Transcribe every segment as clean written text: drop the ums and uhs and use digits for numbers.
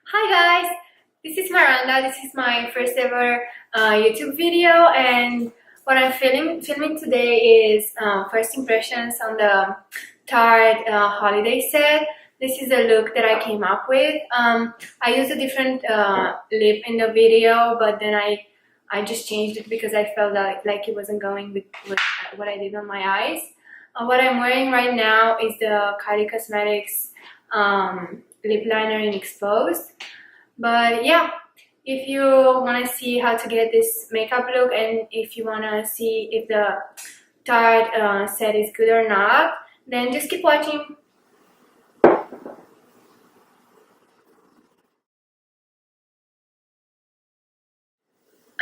Hi guys, this is Miranda. This is my first ever YouTube video, and what I'm filming today is first impressions on the Tarte holiday set. This is the look that I came up with. I used a different lip in the video, but then I just changed it because I felt that like it wasn't going with what I did on my eyes. What I'm wearing right now is the Kylie Cosmetics lip liner in Exposed. But yeah, if you want to see how to get this makeup look, and if you want to see if the Tarte set is good or not, then just keep watching.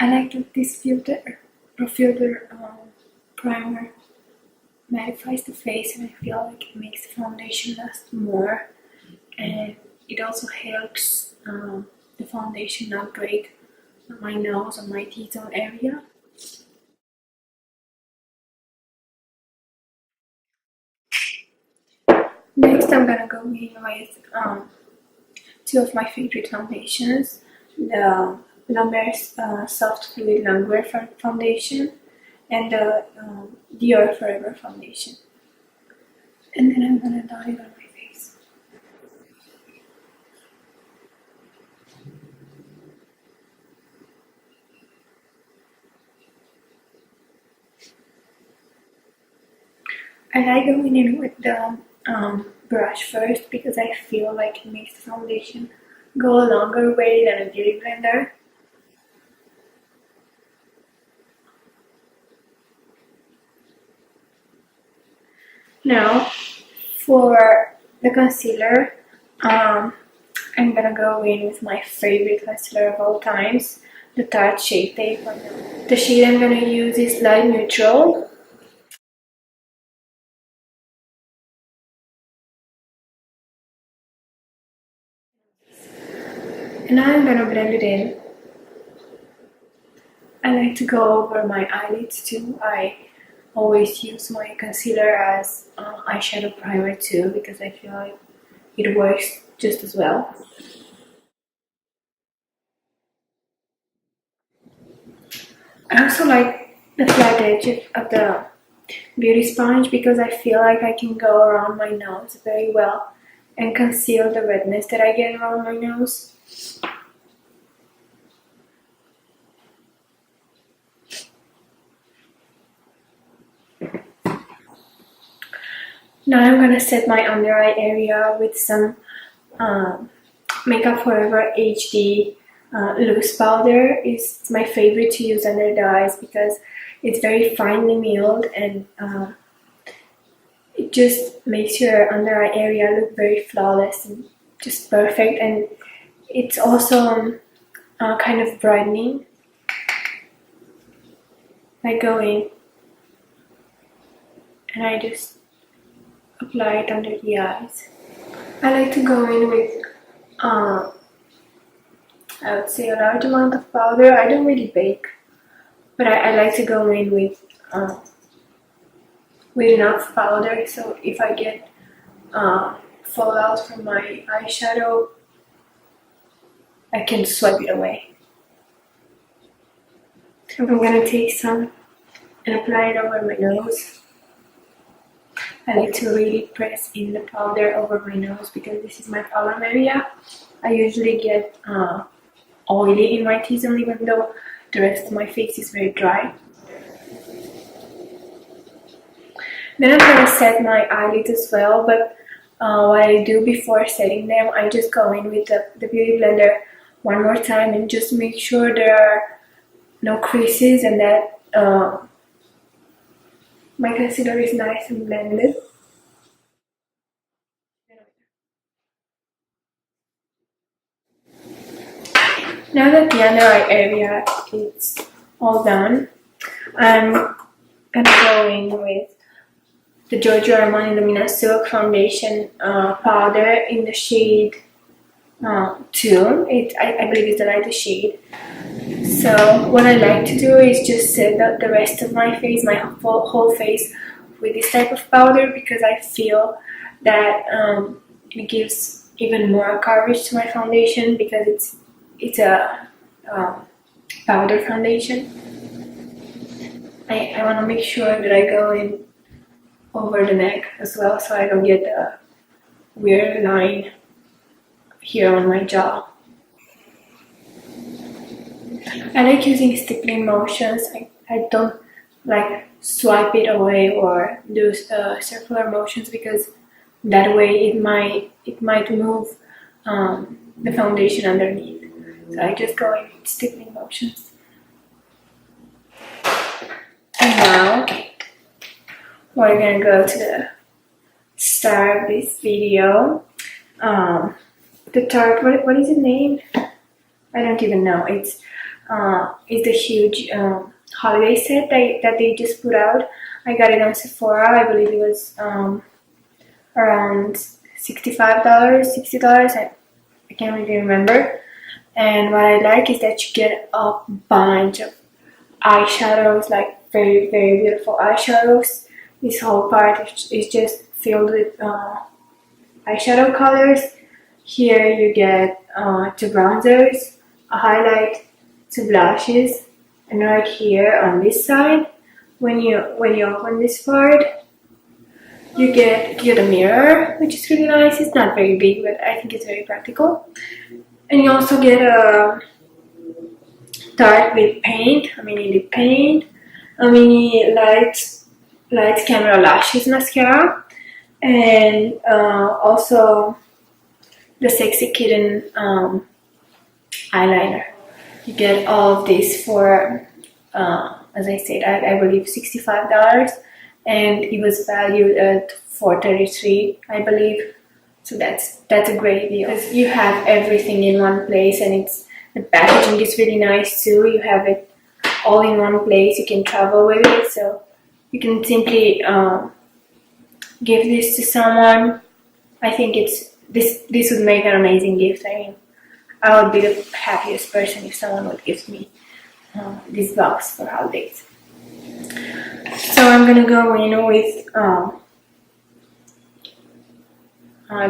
I like that this filter primer mattifies the face, and I feel like it makes the foundation last more, and it also helps the foundation not break on my nose, on my T-zone area. Next, I'm gonna go in with two of my favorite foundations, the L'Oreal's Soft Fluid Longwear Foundation and the Dior Forever Foundation. And then I'm gonna dot it on my face. I like going in with the brush first because I feel like it makes the foundation go a longer way than a beauty blender. Now, for the concealer, I'm gonna go in with my favorite concealer of all times, the Tarte Shape Tape. The shade I'm gonna use is Light Neutral. And now I'm gonna blend it in. I like to go over my eyelids too. I always use my concealer as eyeshadow primer too because I feel like it works just as well. I also like the flat edge of the beauty sponge because I feel like I can go around my nose very well and conceal the redness that I get around my nose. Now I'm gonna set my under eye area with some Makeup Forever HD loose powder. Is my favorite to use under the eyes because it's very finely milled and it just makes your under eye area look very flawless and just perfect, and it's also kind of brightening. I go in and I just apply it under the eyes. I like to go in with I would say a large amount of powder. I don't really bake, but I like to go in with enough powder, so if I get fallout from my eyeshadow, I can swipe it away. I'm gonna take some and apply it over my nose. I like to really press in the powder over my nose because this is my problem area. I usually get oily in my T-zone even though the rest of my face is very dry. Then I'm gonna set my eyelids as well, but what I do before setting them, I just go in with the beauty blender one more time and just make sure there are no creases and that my concealer is nice and blended. Now that the under eye area is all done, I'm gonna go in with the Giorgio Armani Lumina Silk Foundation powder in the shade 2. I believe it's the lightest shade. So what I like to do is just set up the rest of my face, my whole face, with this type of powder because I feel that it gives even more coverage to my foundation because it's a powder foundation. I want to make sure that I go in over the neck as well, so I don't get a weird line here on my jaw. I like using stippling motions. I don't like swipe it away or do circular motions because that way it might move the foundation underneath. So I just go in stippling motions. And now we're gonna go to the start of this video. The Tarte, what is the name? I don't even know. It's the huge holiday set that they just put out. I got it on Sephora. I believe it was around $65, $60. I can't really remember. And what I like is that you get a bunch of eyeshadows, like very, very beautiful eyeshadows. This whole part is just filled with eyeshadow colors. Here you get 2 bronzers, a highlight, 2 blushes, and right here on this side, when you open this part, you get a mirror, which is really nice. It's not very big, but I think it's very practical. And you also get a Tarte lip paint, a mini lip paint, a mini light camera lashes mascara, and also the Sexy Kitten eyeliner. You get all of this for, as I said, I believe $65, and it was valued at $433, I believe. So that's a great deal because you have everything in one place, and the packaging is really nice too. You have it all in one place. You can travel with it, so you can simply give this to someone. I think this would make an amazing gift. I mean, I would be the happiest person if someone would give me this box for holidays. So I'm gonna go in with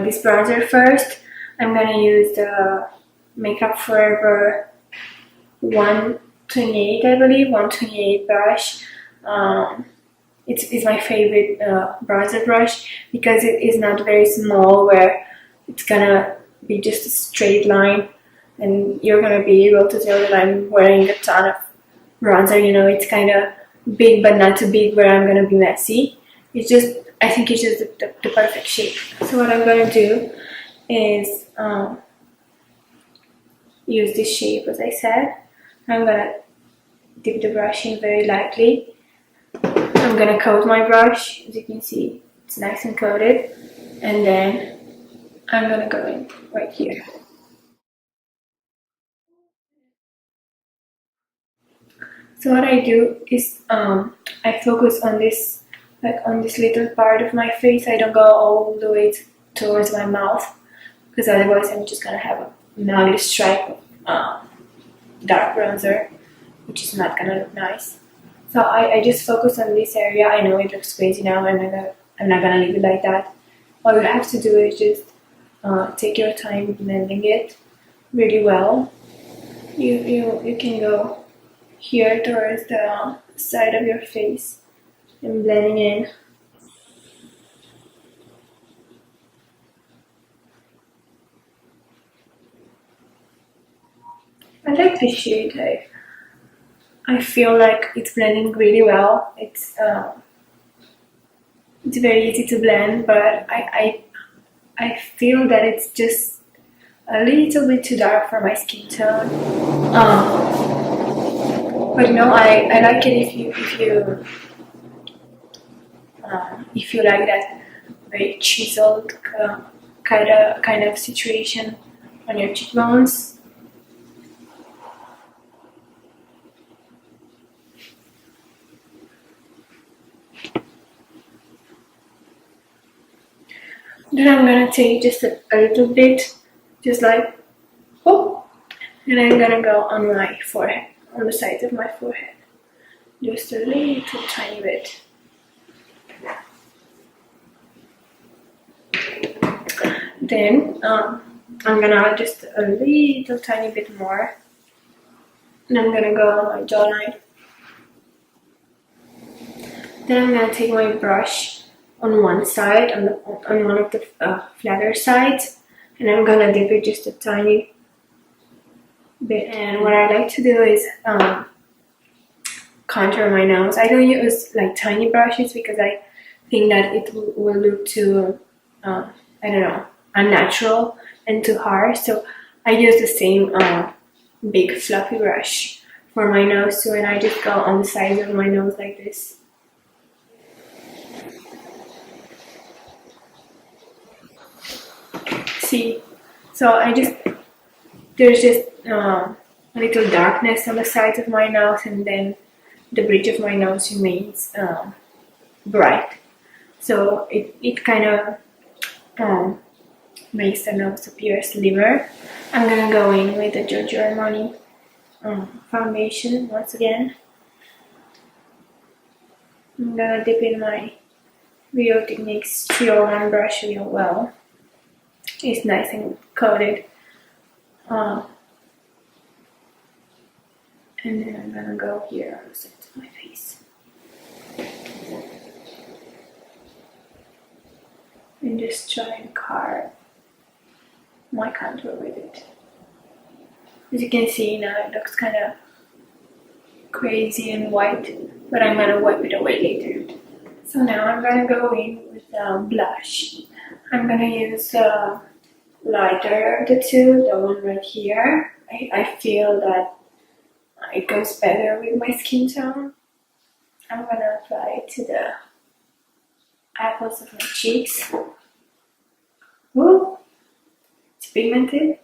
this bronzer first. I'm gonna use the Makeup Forever 128, I believe, 128 brush. It's my favorite bronzer brush because it is not very small, where it's gonna be just a straight line, and you're gonna be able to tell that I'm wearing a ton of bronzer. You know, it's kind of big but not too big where I'm gonna be messy. I think it's just the perfect shape. So what I'm gonna do is use this shape, as I said. I'm gonna dip the brush in very lightly. I'm gonna coat my brush. As you can see, it's nice and coated, and then I'm gonna go in right here. So what I do is I focus on this, like on this little part of my face. I don't go all the way towards my mouth, because otherwise I'm just gonna have an ugly stripe of dark bronzer, which is not gonna look nice. So I just focus on this area. I know it looks crazy now, and I'm not gonna leave it like that. All you have to do is just take your time blending it really well. You can go here towards the side of your face and blending in. I like this shade. I feel like it's blending really well. It's very easy to blend, but I feel that it's just a little bit too dark for my skin tone. But no, I like it if you like that very chiseled kind of situation on your cheekbones. Then I'm gonna take just a little bit, just like, oh, and I'm gonna go on my forehead, on the sides of my forehead, just a little tiny bit. Then I'm gonna add just a little tiny bit more. And I'm gonna go on my jawline. Then I'm gonna take my brush on one side, on one of the flatter sides, and I'm gonna dip it just a tiny bit. And what I like to do is contour my nose. I don't use like tiny brushes because I think that it will look too, I don't know, unnatural and too hard. So I use the same big fluffy brush for my nose too, and I just go on the sides of my nose like this. See, so there's just a little darkness on the sides of my nose, and then the bridge of my nose remains bright. So it kind of makes the nose appear slimmer. I'm gonna go in with the Giorgio Armani foundation once again. I'm gonna dip in my Real Techniques 301 brush real well. It's nice and coated. And then I'm gonna go here on the side of my face. And just try and carve my contour with it. As you can see now, it looks kind of crazy and white, but I'm gonna wipe it away later. So now I'm gonna go in with blush. I'm gonna use the lighter of the two, the one right here. I feel that it goes better with my skin tone. I'm gonna apply it to the apples of my cheeks. Ooh, it's pigmented.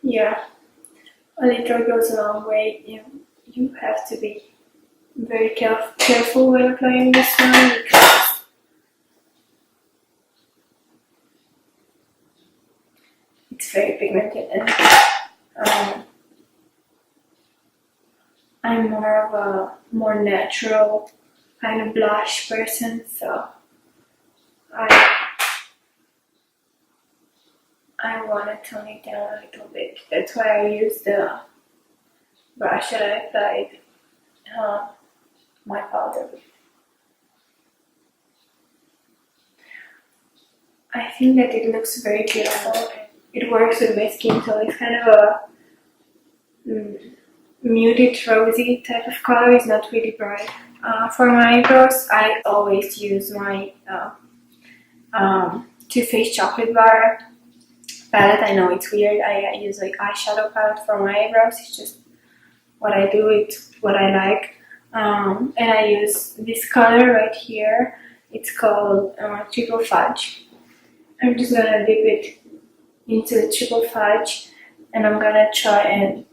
Yeah, a little goes a long way. You have to be very careful when applying this one because it's very pigmented, and I'm more of a more natural kind of blush person, so I want to tone it down a little bit. That's why I use the brush that I applied my powder with. I think that it looks very beautiful. It works with my skin tone. It's kind of a muted rosy type of color. It's not really bright. For my eyebrows, I always use my Too Faced Chocolate Bar palette. I know it's weird. I use like eyeshadow palette for my eyebrows. It's just what I do. It's what I like. And I use this color right here. It's called Triple Fudge. I'm just gonna dip it into the Triple Fudge, and I'm gonna try and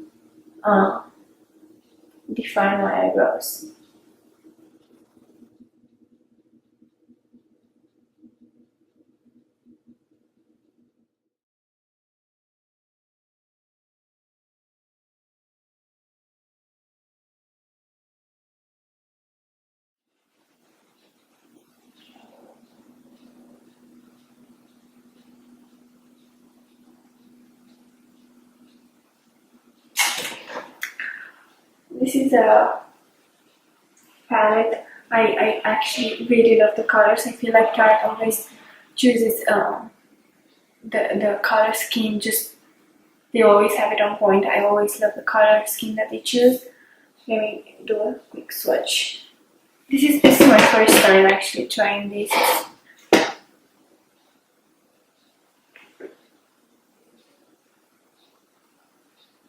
define my eyebrows. This is a palette. I actually really love the colors. I feel like Tarte always chooses the color scheme. Just they always have it on point. I always love the color scheme that they choose. Let me do a quick swatch. This is my first time actually trying this.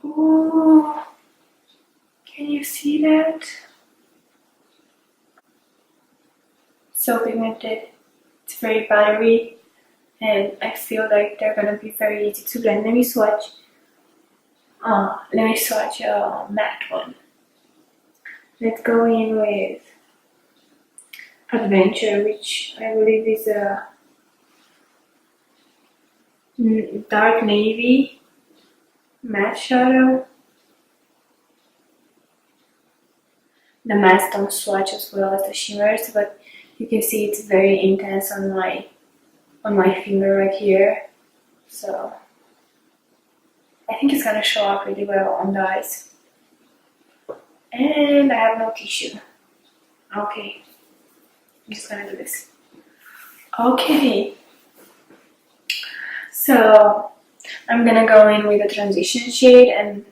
Ooh, can you see that? So pigmented. It's very buttery, and I feel like they're gonna be very easy to blend. Let me swatch a matte one. Let's go in with Adventure, which I believe is a dark navy matte shadow. The mattes don't swatch as well as the shimmers, but you can see it's very intense on my on my finger right here. So I think it's gonna show up really well on the eyes. And I have no tissue. Okay, I'm just gonna do this. Okay, so I'm gonna go in with a transition shade, and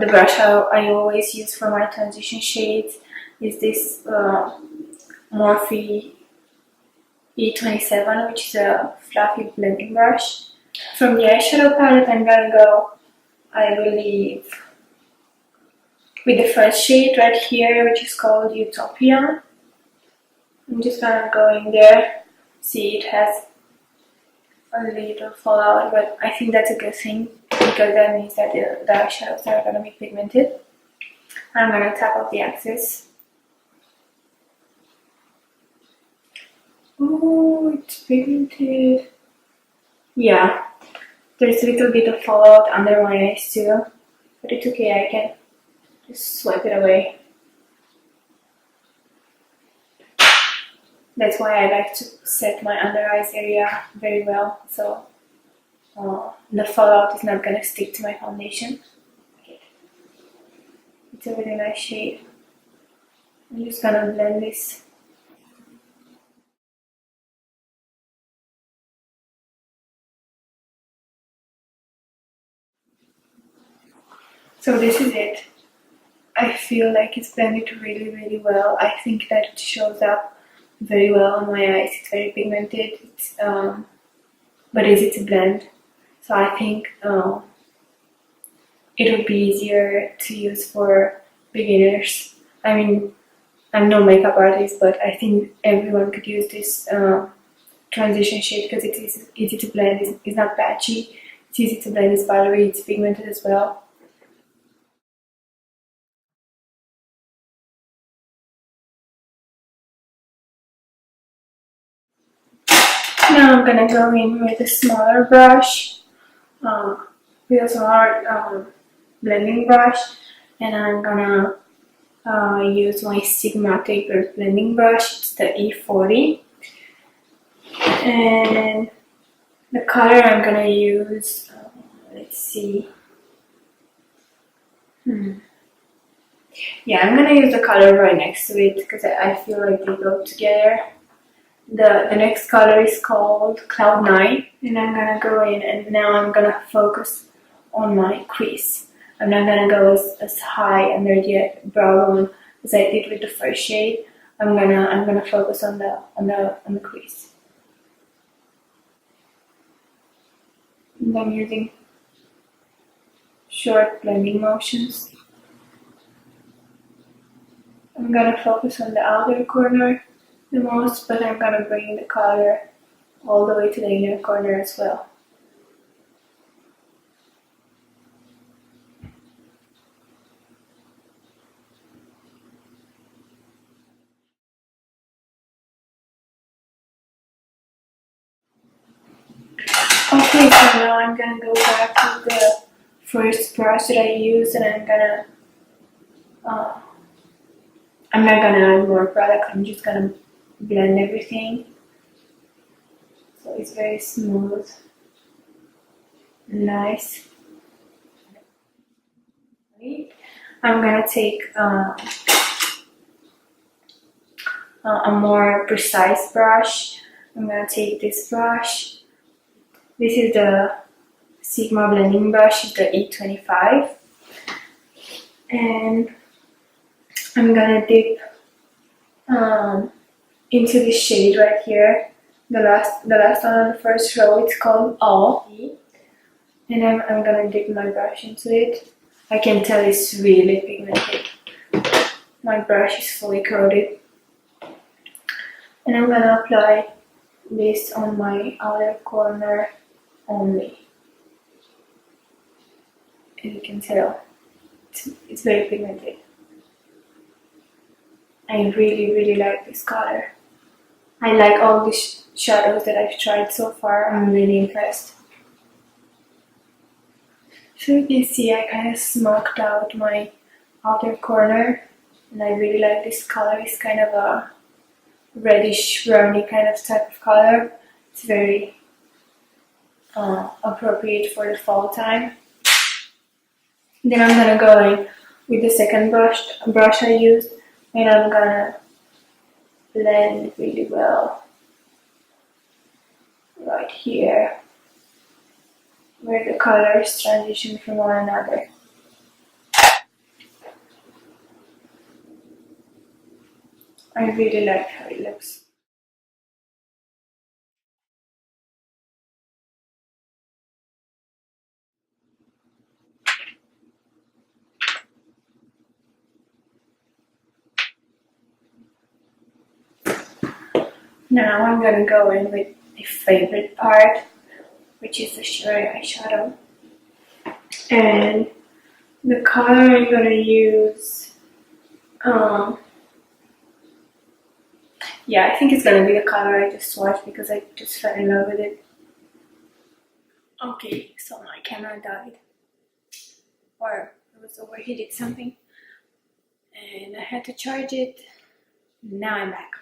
the brush I always use for my transition shades is this Morphe E27, which is a fluffy blending brush. From the eyeshadow palette, I'm gonna go, I believe, with the first shade right here, which is called Utopia. I'm just gonna go in there. See, it has a little fallout, but I think that's a good thing because that means that the eyeshadows are gonna be pigmented. I'm gonna tap off the excess. Oh, it's pigmented. Yeah, there's a little bit of fallout under my eyes too, but it's okay, I can just swipe it away. That's why I like to set my under eyes area very well, so the fallout is not gonna stick to my foundation. Okay. It's a really nice shade. I'm just gonna blend this. So this is it. I feel like it's blended really well. I think that it shows up very well on my eyes. It's very pigmented, it's, but easy to blend. So I think it would be easier to use for beginners. I mean, I'm no makeup artist, but I think everyone could use this transition shade because it is easy to blend. It's not patchy. It's easy to blend. It's powdery. It's pigmented as well. Now I'm gonna go in with a smaller brush, with a smaller blending brush, and I'm gonna use my Sigma tapered blending brush. It's the E40, and the color I'm gonna use, let's see. Yeah, I'm gonna use the color right next to it because I feel like they go together. The next color is called Cloud 9, and I'm gonna go in, and now I'm gonna focus on my crease. I'm not gonna go as high under the brow bone as I did with the first shade. I'm gonna focus on the crease. And I'm using short blending motions. I'm gonna focus on the outer corner the most, but I'm gonna bring the color all the way to the inner corner as well. Okay, so now I'm gonna go back to the first brush that I used, and I'm not gonna add more product. I'm just gonna blend everything so it's very smooth, nice. I'm gonna take a more precise brush. I'm gonna take this brush. This is the Sigma blending brush, it's the E25, and I'm gonna dip into this shade right here. The last one on the first row, it's called All, and I'm gonna dip my brush into it. I can tell it's really pigmented. My brush is fully coated, and I'm gonna apply this on my outer corner only. As you can tell, it's very pigmented. I really like this color. I like all the shadows that I've tried so far. I'm really impressed. So you can see I kind of smoked out my outer corner, and I really like this color. It's kind of a reddish browny kind of type of color, It's very appropriate for the fall time. Then I'm gonna go in with the second brush I used, and I'm gonna blend really well right here where the colors transition from one another. I really like how it looks. Now I'm gonna go in with my favorite part, which is the shimmery eyeshadow. And the color I'm gonna use, yeah, I think it's gonna be the color I just swatched because I just fell in love with it. Okay, so my camera died, or it was overheated something, and I had to charge it. Now I'm back.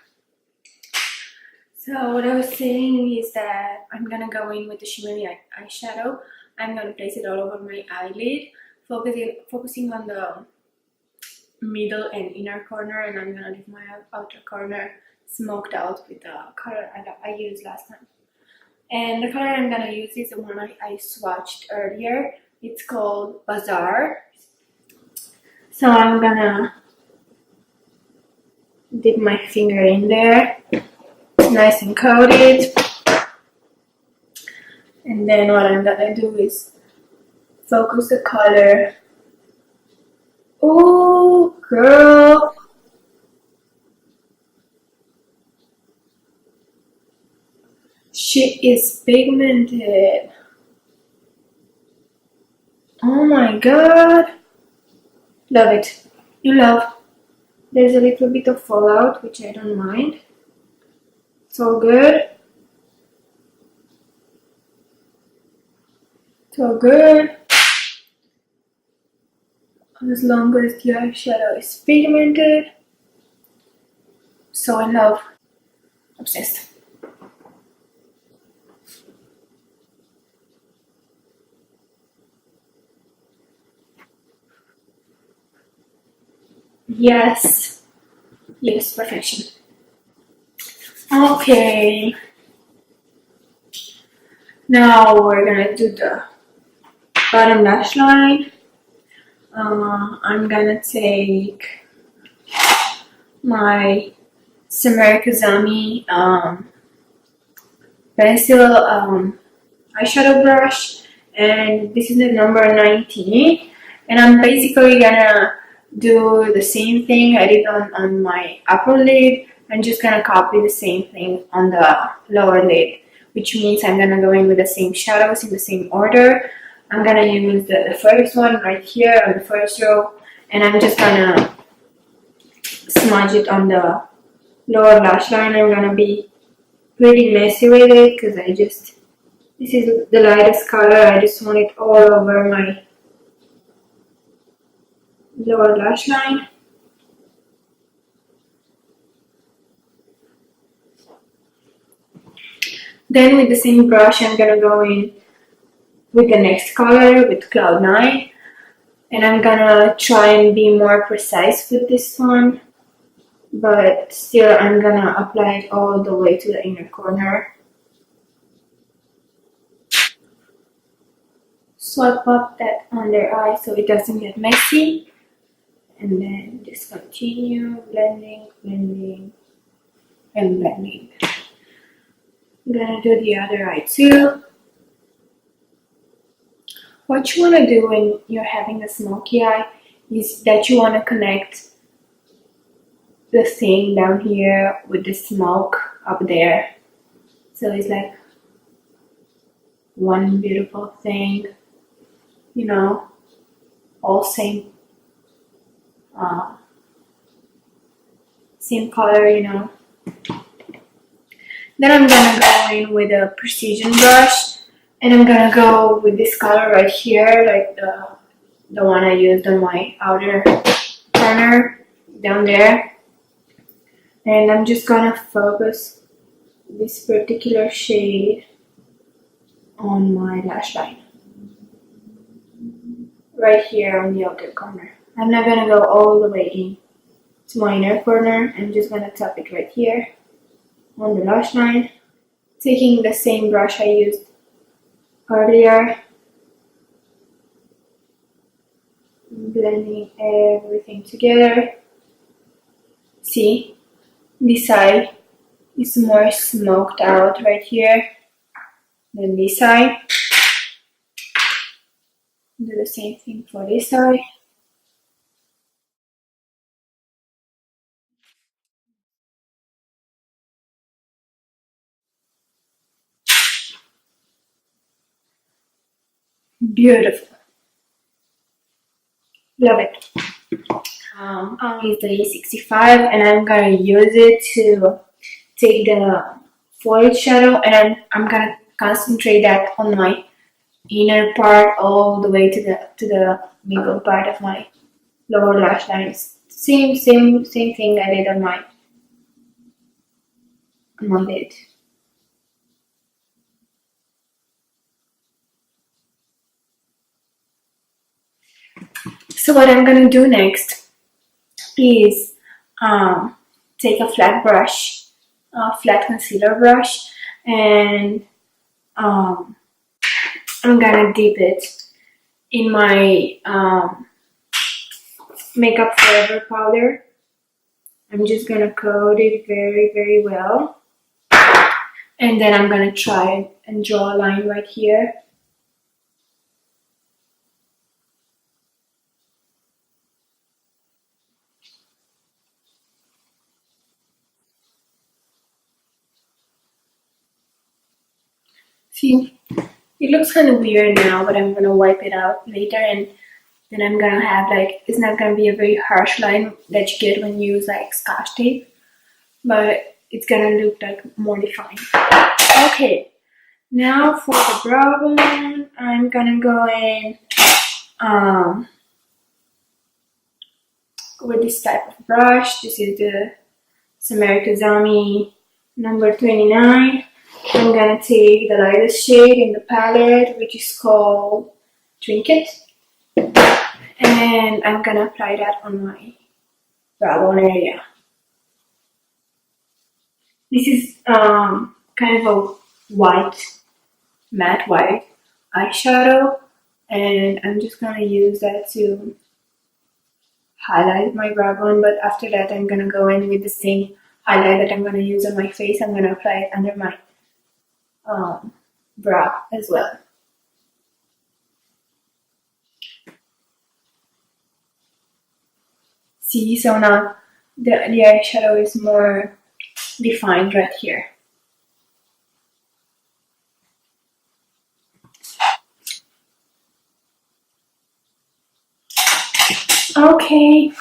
So what I was saying is that I'm gonna go in with the shimmery eyeshadow. I'm gonna place it all over my eyelid, focusing on the middle and inner corner, and I'm gonna leave my outer corner smoked out with the color I used last time. And the color I'm gonna use is the one I swatched earlier. It's called Bazaar. So I'm gonna dip my finger in there. Nice and coated, and then what I'm gonna do is focus the color. Oh girl, she is pigmented. Oh my god, love it. You love. There's a little bit of fallout, which I don't mind. So good. So good. As long as the eyeshadow is pigmented. So in love. Obsessed. Yes. Yes, perfection. Okay. Now we're gonna do the bottom lash line. I'm gonna take my Samara Kazami pencil eyeshadow brush, and this is the number 19, and I'm basically gonna do the same thing I did on my upper lid. I'm just gonna copy the same thing on the lower lid, which means I'm gonna go in with the same shadows in the same order. I'm gonna use the first one right here on the first row, and I'm just gonna smudge it on the lower lash line. I'm gonna be pretty messy with it because this is the lightest color. I just want it all over my lower lash line. Then with the same brush, I'm gonna go in with the next color, with Cloud 9, and I'm gonna try and be more precise with this one, but still I'm gonna apply it all the way to the inner corner. Swipe up that under eye so it doesn't get messy, and then just continue blending, blending, and blending. I'm gonna do the other eye too. What you want to do when you're having a smoky eye is that you want to connect the thing down here with the smoke up there. So it's like one beautiful thing, you know, all same color, you know. Then I'm gonna go in with a precision brush, and I'm gonna go with this color right here, like the one I used on my outer corner down there. And I'm just gonna focus this particular shade on my lash line. Right here on the outer corner. I'm not gonna go all the way in to my inner corner. I'm just gonna tap it right here on the lash line. Taking the same brush I used earlier. Blending everything together. See, this side is more smoked out right here than this side. Do the same thing for this side. Beautiful. Love it. Is the E65 and I'm gonna use it to take the forehead shadow and I'm gonna concentrate that on my inner part all the way to the middle part of my lower lash line. Same thing I did on my lid. So what I'm gonna do next is take a flat brush, a flat concealer brush, and I'm gonna dip it in my Makeup Forever powder. I'm just gonna coat it very well, and then I'm gonna try and draw a line right here. See, it looks kind of weird now, but I'm gonna wipe it out later, and then I'm gonna have like, it's not gonna be a very harsh line that you get when you use like Scotch tape, but it's gonna look like more defined. Okay, now for the brow bone, I'm gonna go in with this type of brush. This is the Samarikazami number 29. I'm gonna take the lightest shade in the palette, which is called Trinket, and I'm gonna apply that on my brow bone area. This is kind of a white, matte white eyeshadow, and I'm just gonna use that to highlight my brow bone, but after that I'm gonna go in with the same highlight that I'm gonna use on my face. I'm gonna apply it under my brow as well. See, so now the eyeshadow is more defined right here. Okay.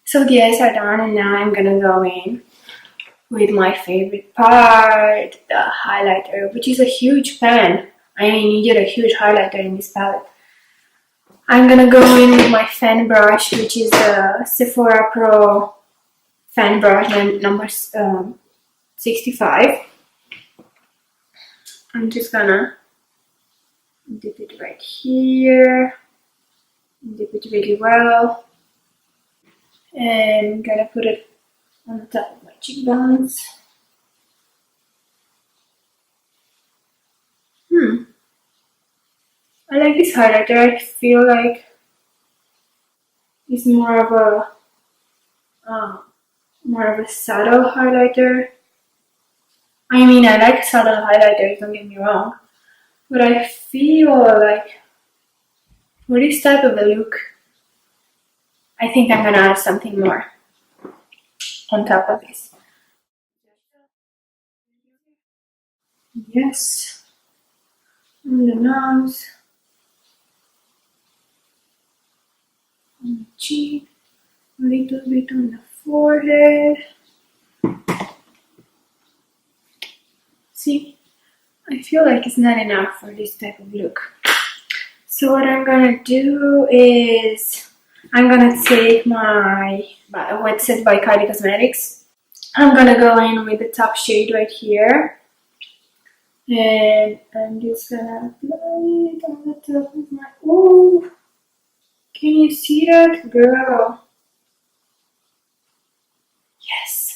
So the eyes are done, and now I'm gonna go in with my favorite part, the highlighter, which is a huge pan. I needed a huge highlighter in this palette. I'm gonna go in with my fan brush, which is the Sephora Pro fan brush number 65. I'm just gonna dip it right here, dip it really well, and I'm gonna put it on the top of my cheekbones. I like this highlighter. I feel like it's more of a subtle highlighter. I mean, I like subtle highlighters, don't get me wrong, but I feel like for this type of a look, I think I'm gonna add something more on top of this. Yes, on the nose, on the cheek, a little bit on the forehead. See, I feel like it's not enough for this type of look. So what I'm gonna do is I'm gonna take my Wet Set by Kylie Cosmetics. I'm gonna go in with the top shade right here. And I'm just gonna apply it on the top of my... Oh, can you see that, girl? Yes.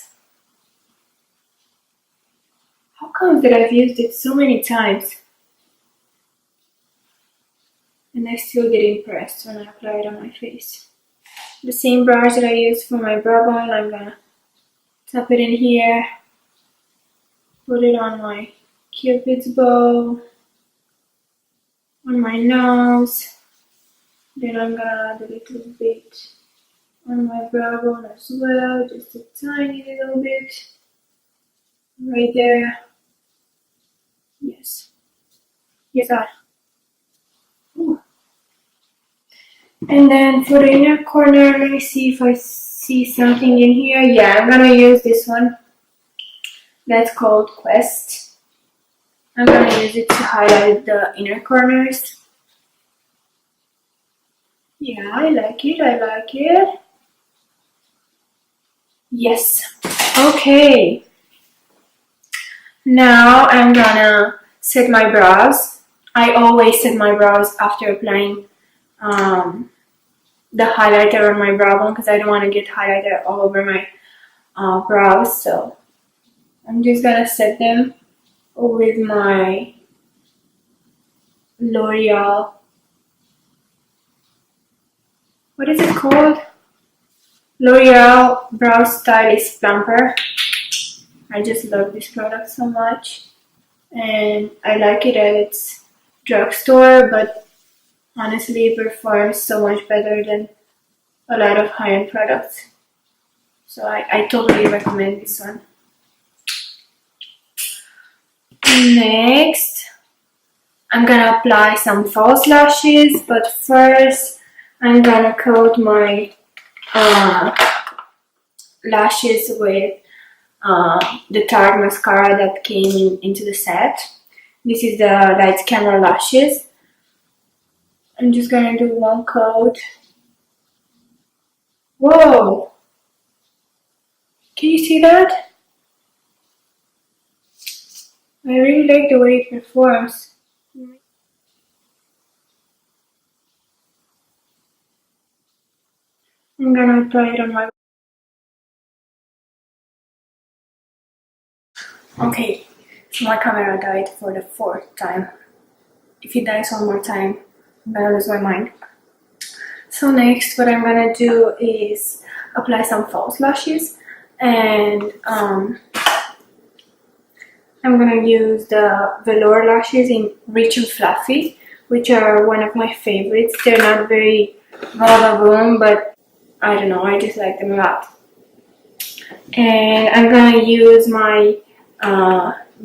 How come that I've used it so many times and I still get impressed when I apply it on my face? The same brush that I used for my brow bone, I'm gonna tap it in here, put it on my Cupid's bow, on my nose, then I'm gonna add a little bit on my brow bone as well, just a tiny little bit, right there. Yes. Yes, I. Ooh. And then for the inner corner, let me see if I see something in here. Yeah, I'm gonna use this one. That's called Quest. I'm gonna use it to highlight the inner corners. Yeah, I like it, I like it. Yes. Okay. Now I'm gonna set my brows. I always set my brows after applying the highlighter on my brow bone because I don't want to get highlighter all over my brows. So I'm just gonna set them with my L'Oreal. What is it called? L'Oreal Brow Stylist Plumper. I just love this product so much. And I like it at its drugstore, but honestly it performs so much better than a lot of high-end products. So I totally recommend this one. Next, I'm gonna apply some false lashes, but first I'm gonna coat my lashes with the Tarte mascara that came into the set. This is the Light Camera Lashes. I'm just gonna do one coat. Whoa! Can you see that? I really like the way it performs. I'm gonna apply it on my... Okay, so my camera died for the 4th time. If it dies one more time, I'm gonna lose my mind. So next, what I'm gonna do is apply some false lashes, and I'm gonna use the velour lashes in Rich and Fluffy, which are one of my favorites. They're not very boom, but I don't know, I just like them a lot. And I'm gonna use my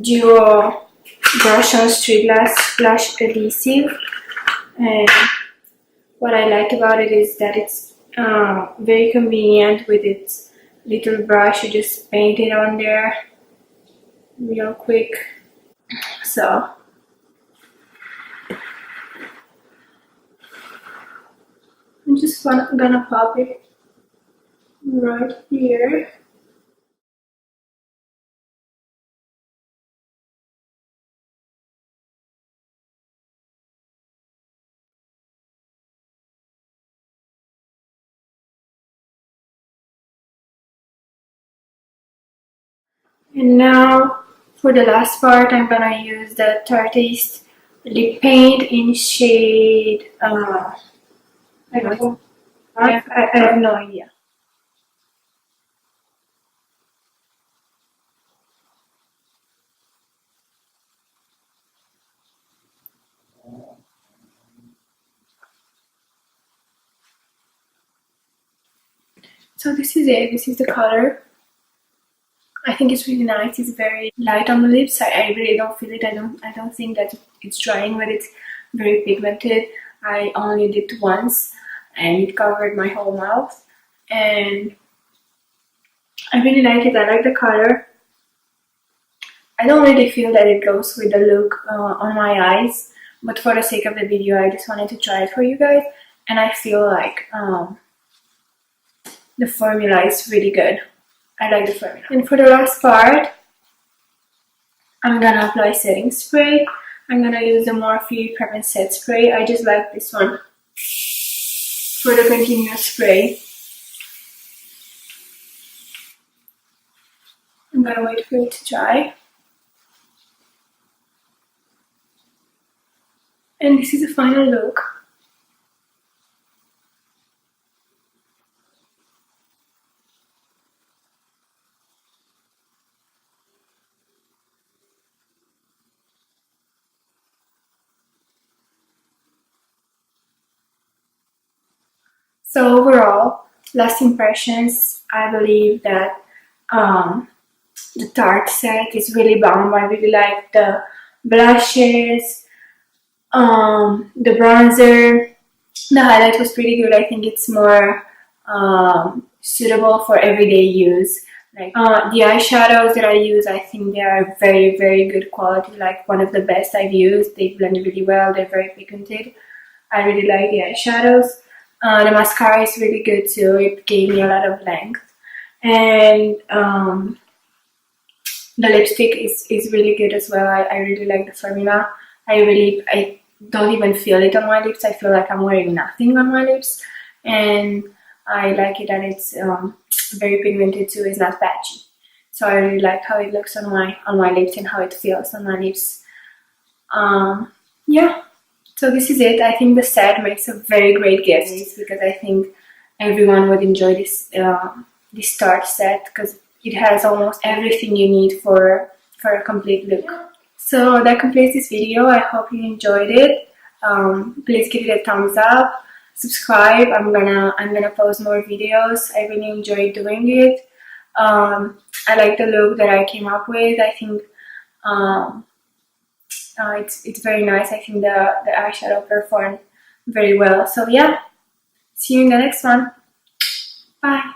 Duo Brush on Street Lash Adhesive, and what I like about it is that it's very convenient with its little brush. You just paint it on there real quick. So I'm just gonna pop it right here. And now for the last part, I'm gonna use the Tarte lip paint in shade I don't know. I have no idea. So this is it. This is the color. I think it's really nice. It's very light on the lips. I really don't feel it. I don't think that it's drying, but it's very pigmented. I only did it once and it covered my whole mouth. And I really like it. I like the color. I don't really feel that it goes with the look on my eyes, but for the sake of the video, I just wanted to try it for you guys, and I feel like the formula is really good. I like the formula. And for the last part, I'm gonna apply setting spray. I'm gonna use the Morphe Prep and Set spray. I just like this one for the continuous spray. I'm gonna wait for it to dry. And this is the final look. So overall, last impressions, I believe that the Tarte set is really bomb. I really like the blushes, the bronzer. The highlight was pretty good. I think it's more suitable for everyday use. Like the eyeshadows that I use, I think they are very, very good quality. Like one of the best I've used. They blend really well. They're very pigmented. I really like the eyeshadows. The mascara is really good too. It gave me a lot of length. And the lipstick is really good as well. I really like the formula. I don't even feel it on my lips. I feel like I'm wearing nothing on my lips. And I like it that it's very pigmented too. It's not patchy. So I really like how it looks on my lips and how it feels on my lips. Yeah. So this is it. I think the set makes a very great gift because I think everyone would enjoy this this Tarte set because it has almost everything you need for a complete look. So that completes this video. I hope you enjoyed it. Please give it a thumbs up. Subscribe. I'm gonna post more videos. I really enjoyed doing it. I like the look that I came up with. I think it's very nice. I think the eyeshadow performed very well. So yeah, see you in the next one. Bye.